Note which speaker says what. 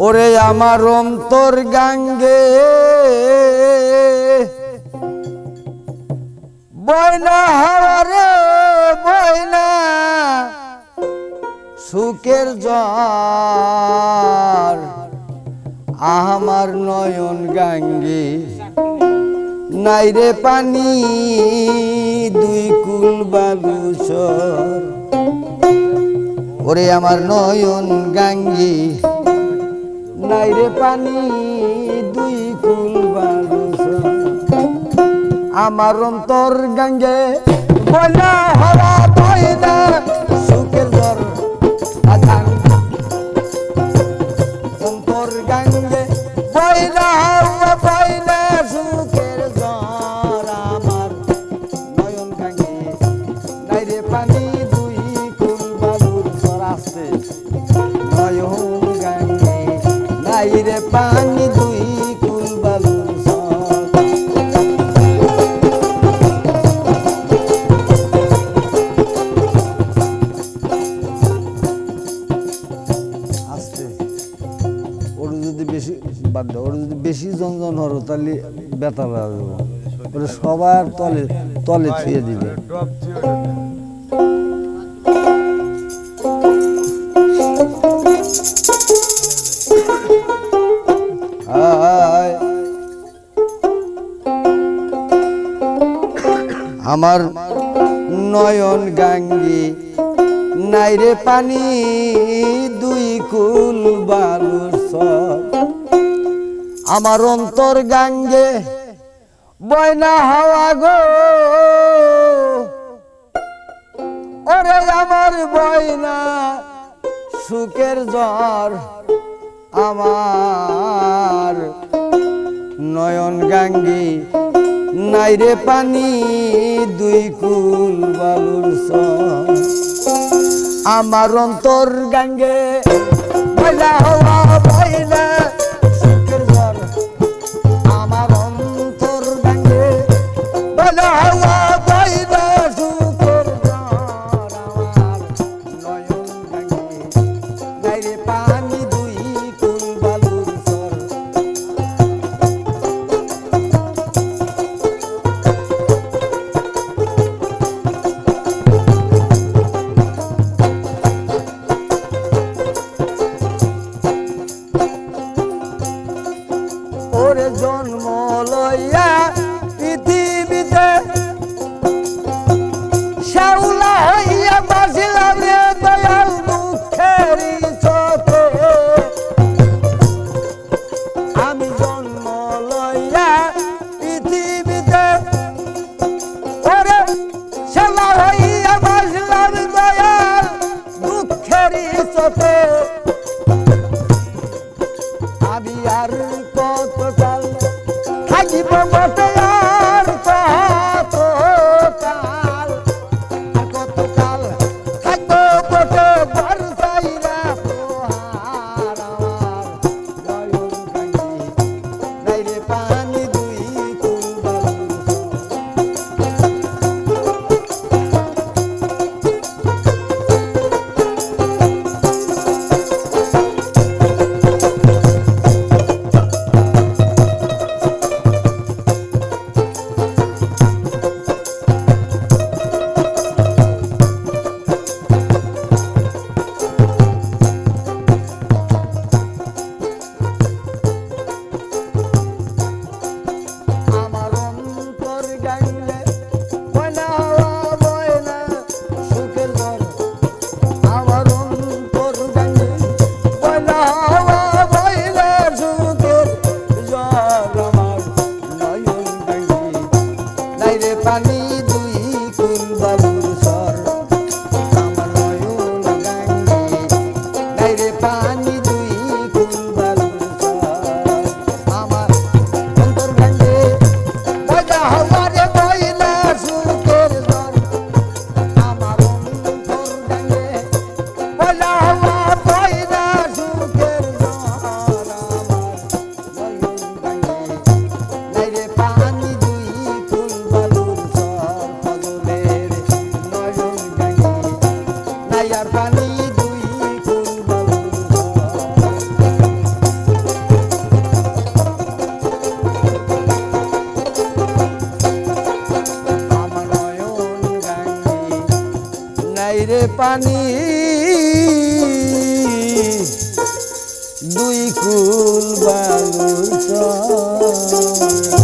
Speaker 1: ওরে আমার অন্তর গাঙ্গে বয়না হাওয়ারে বয়না সুখের জ্বর আমার নয়ন গাঙ্গে নাইরে পানি দুই কুল বালুচর ওরে আমার নয়ন গাঙ্গে নাইরে পানি দুই কুল বালুচর আমার অন্তর গাঙ্গে বয়না হাওয়া বয়না সুখের জ্বর অন্তর গাঙ্গে বয়না হাওয়া বয়না সুখের জ্বর আমার নয়ন গাঙ্গে নাইরে পানি দুই কুল বালুচর আছে নয়ন গাঙ্গে নাইরে পানি দুই কুল বালুচর বেশি জনজন হলো তাহলে ব্যথা লাগবে সবার তলে তলে ছুঁয়ে দিবে আমার নয়ন গাঙ্গে নাইরে পানি দুই কুল বালুচর আমার অন্তর গাঙ্গে বয়না হাওয়া গো ওরে আমার বয়না সুখের জ্বর আমার নয়ন গাঙ্গে নাইরে পানি দুই কুল বালুচর আমার অন্তর গাঙ্গে বয়না হাওয়া বয়না রে পানি দুই কুল বালুর চর